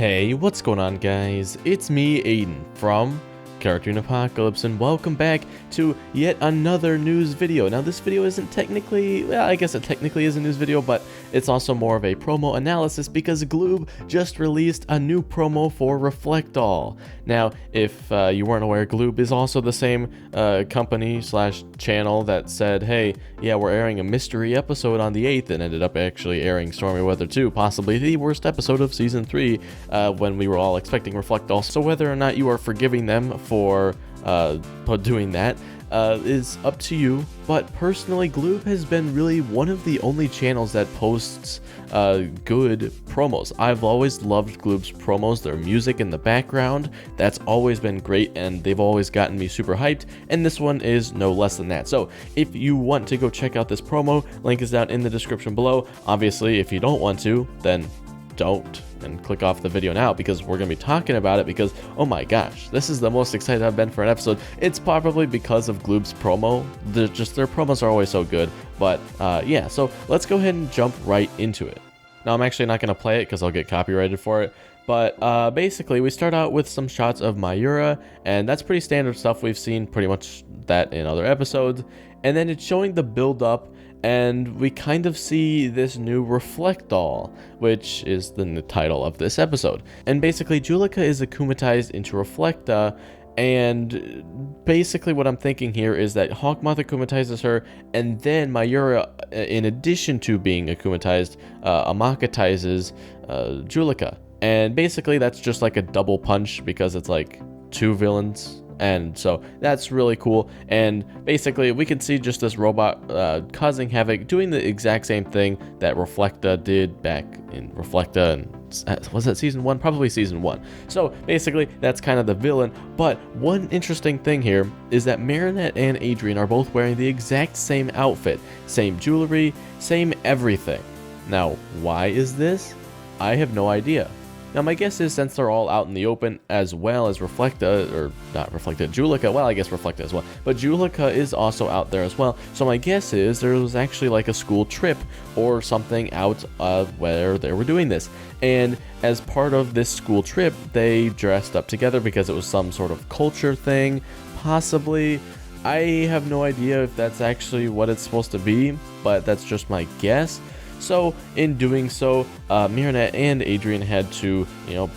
Hey, what's going on, guys? It's me, Aiden, from Cartoon Apocalypse, and welcome back to yet another news video. Now, this video isn't technically, well, I guess it technically is a news video, but it's also more of a promo analysis because Gloob just released a new promo for Reflekdoll. Now, if you weren't aware, Gloob is also the same company slash channel that said, hey, yeah, we're airing a mystery episode on the 8th, and ended up actually airing Stormy Weather 2, possibly the worst episode of Season 3, when we were all expecting Reflekdoll. So whether or not you are forgiving them for doing that is up to you, but personally, Gloob has been really one of the only channels that posts good promos. I've always loved Gloob's promos, their music in the background, that's always been great, and they've always gotten me super hyped, and this one is no less than that. So if you want to go check out this promo, link is down in the description below. Obviously, if you don't want to, then don't, and click off the video now, because we're going to be talking about it, because oh my gosh, this is the most excited I've been for an episode. It's probably because of Gloob's promo. Their promos are always so good, but yeah, so let's go ahead and jump right into it. Now, I'm actually not going to play it because I'll get copyrighted for it, but basically we start out with some shots of Mayura, and that's pretty standard stuff. We've seen pretty much that in other episodes, and then it's showing the build up, and we kind of see this new Reflekdoll, which is the title of this episode. And basically, Juleka is akumatized into Reflekta, and basically what I'm thinking here is that Hawkmoth akumatizes her, and then Mayura, in addition to being akumatized, amakatizes Juleka. And basically that's just like a double punch, because it's like two villains. And so that's really cool, and basically we can see just this robot causing havoc, doing the exact same thing that Reflekta did back in Reflekta, and was it season 1? Probably season 1. So basically that's kind of the villain. But one interesting thing here is that Marinette and Adrien are both wearing the exact same outfit, same jewelry, same everything. Now, why is this? I have no idea. Now, my guess is since they're all out in the open, as well as Reflekta, or not Reflekta, Juleka, well, I guess Reflekta as well, but Juleka is also out there as well. So my guess is there was actually like a school trip or something out where they were doing this. And as part of this school trip, they dressed up together because it was some sort of culture thing, possibly. I have no idea if that's actually what it's supposed to be, but that's just my guess. So in doing so, Marinette and Adrien had to,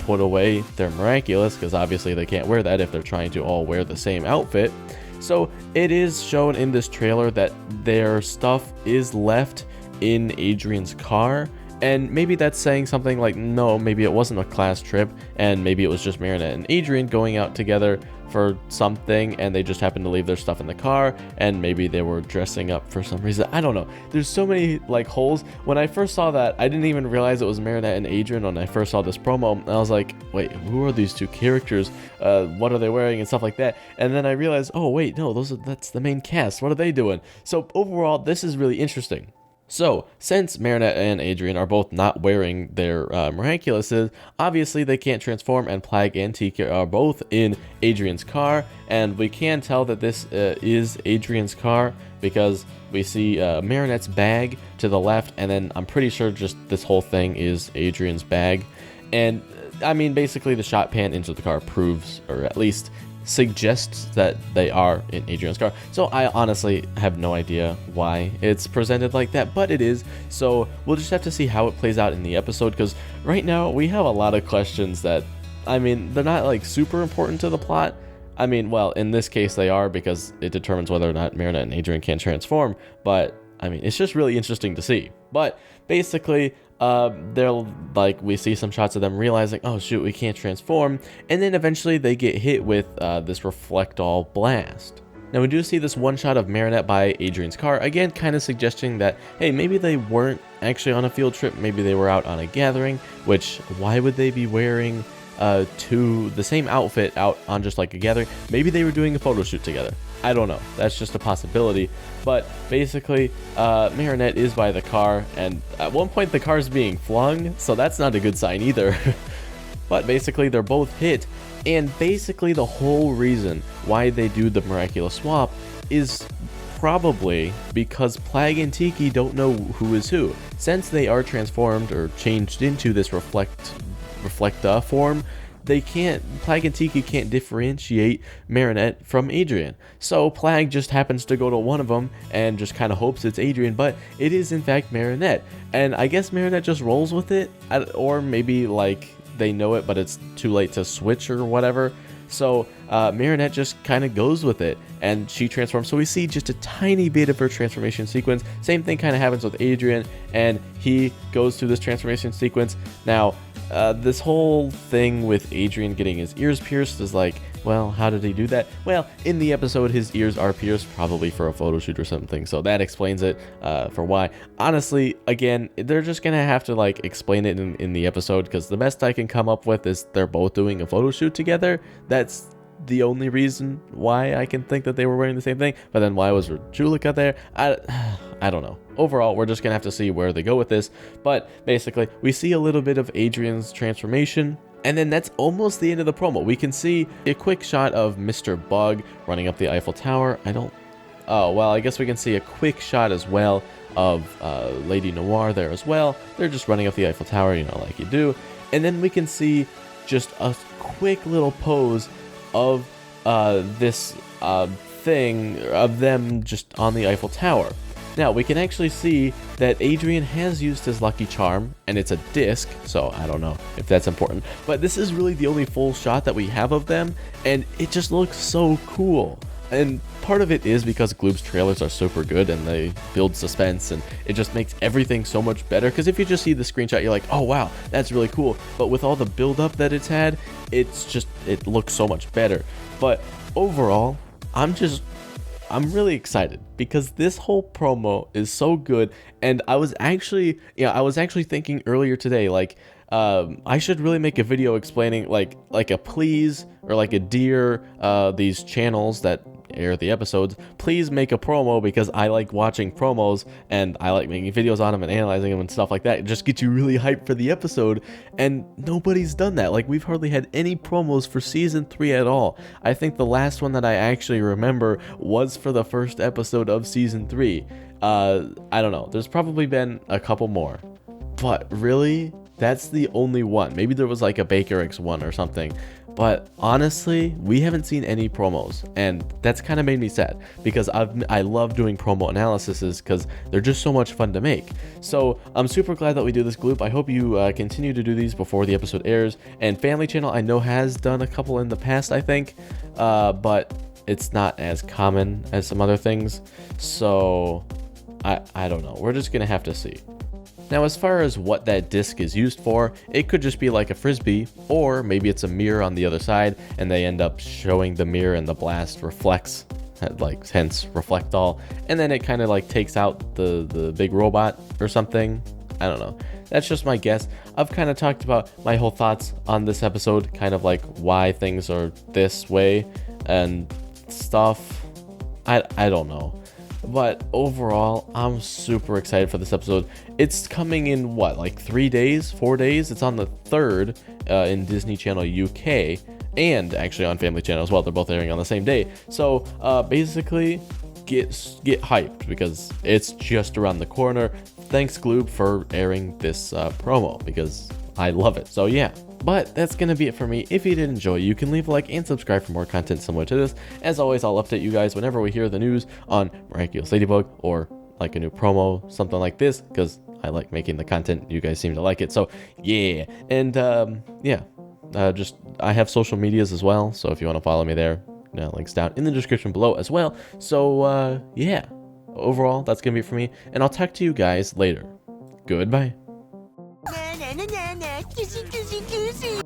put away their Miraculous, because obviously they can't wear that if they're trying to all wear the same outfit. So it is shown in this trailer that their stuff is left in Adrien's car, and maybe that's saying something like, no, maybe it wasn't a class trip, and maybe it was just Marinette and Adrien going out together for something, and they just happened to leave their stuff in the car, and maybe they were dressing up for some reason. I don't know. There's so many like holes. When I first saw that, I didn't even realize it was Marinette and Adrien when I first saw this promo, and I was like, wait, who are these two characters? What are they wearing and stuff like that? And then I realized, oh wait, no, that's the main cast. What are they doing? So overall, this is really interesting. So, since Marinette and Adrien are both not wearing their Miraculouses, obviously they can't transform, and Plagg and Tika are both in Adrien's car, and we can tell that this is Adrien's car because we see Marinette's bag to the left, and then I'm pretty sure just this whole thing is Adrien's bag. And I mean, basically the shot pan into the car proves, or at least suggests, that they are in Adrien's car. So I honestly have no idea why it's presented like that, but it is. So we'll just have to see how it plays out in the episode, because right now we have a lot of questions that, I mean, they're not like super important to the plot. I mean, well, in this case they are, because it determines whether or not Marinette and Adrien can transform, but I mean, it's just really interesting to see. But basically, they're like, we see some shots of them realizing, oh shoot, we can't transform, and then eventually they get hit with this Reflekdoll blast. Now we do see this one shot of Marinette by Adrien's car, again kind of suggesting that, hey, maybe they weren't actually on a field trip, maybe they were out on a gathering, which, why would they be wearing the same outfit out on just like a gathering? Maybe they were doing a photo shoot together. I don't know. That's just a possibility. But basically, Marinette is by the car, and at one point the car's being flung, so that's not a good sign either. But basically they're both hit, and basically the whole reason why they do the Miraculous swap is probably because Plagg and Tiki don't know who is who. Since they are transformed or changed into this Reflekdoll form, Plagg and Tiki can't differentiate Marinette from Adrian. So Plagg just happens to go to one of them and just kind of hopes it's Adrian, but it is in fact Marinette. And I guess Marinette just rolls with it, or maybe like they know it, but it's too late to switch or whatever. So Marinette just kind of goes with it, and she transforms. So we see just a tiny bit of her transformation sequence. Same thing kind of happens with Adrian, and he goes through this transformation sequence. Now, this whole thing with Adrian getting his ears pierced is like, well, how did he do that? Well, in the episode, his ears are pierced, probably for a photo shoot or something, so that explains it for why. Honestly, again, they're just gonna have to like explain it in the episode, because the best I can come up with is they're both doing a photo shoot together. That's the only reason why I can think that they were wearing the same thing. But then why was Julika there? I don't know. Overall, we're just gonna have to see where they go with this. But basically, we see a little bit of Adrian's transformation, and then that's almost the end of the promo. We can see a quick shot of Mr. Bug running up the Eiffel Tower. Oh, well, I guess we can see a quick shot as well of Lady Noir there as well. They're just running up the Eiffel Tower, you know, like you do. And then we can see just a quick little pose of this thing of them just on the Eiffel Tower. Now, we can actually see that Adrian has used his lucky charm, and it's a disc, so I don't know if that's important. But this is really the only full shot that we have of them, and it just looks so cool. And part of it is because Gloop's trailers are super good, and they build suspense, and it just makes everything so much better. Because if you just see the screenshot, you're like, oh wow, that's really cool. But with all the build-up that it's had, it looks so much better. But overall, I'm really excited because this whole promo is so good. And I was actually thinking earlier today, like, I should really make a video explaining like a please or like a dear these channels that air the episodes, please make a promo, because I like watching promos and I like making videos on them and analyzing them and stuff like that. It just gets you really hyped for the episode, and nobody's done that. Like, we've hardly had any promos for season 3 at all. I think the last one that I actually remember was for the first episode of season 3. I don't know, there's probably been a couple more, but really, that's the only one. Maybe there was like a Baker X one or something. But honestly, we haven't seen any promos, and that's kind of made me sad, because I love doing promo analyses because they're just so much fun to make. So I'm super glad that we do this, Gloop. I hope you continue to do these before the episode airs. And Family Channel, I know, has done a couple in the past, I think, but it's not as common as some other things. So I don't know. We're just gonna have to see. Now, as far as what that disc is used for, it could just be like a frisbee, or maybe it's a mirror on the other side, and they end up showing the mirror and the blast reflects, like, hence Reflekdoll, and then it kind of like takes out the big robot or something. I don't know. That's just my guess. I've kind of talked about my whole thoughts on this episode, kind of like why things are this way and stuff. I don't know. But overall, I'm super excited for this episode. It's coming in, what, like 3 days, 4 days? It's on the 3rd in Disney Channel UK, and actually on Family Channel as well. They're both airing on the same day. So basically, get hyped, because it's just around the corner. Thanks, Gloop, for airing this promo, because I love it. So yeah. But that's going to be it for me. If you did enjoy, you can leave a like and subscribe for more content similar to this. As always, I'll update you guys whenever we hear the news on Miraculous Ladybug, or like a new promo, something like this, because I like making the content. You guys seem to like it. So yeah. And yeah, I have social medias as well. So if you want to follow me there, links down in the description below as well. So yeah, overall, that's going to be it for me. And I'll talk to you guys later. Goodbye. Kissy, kissy, kissy.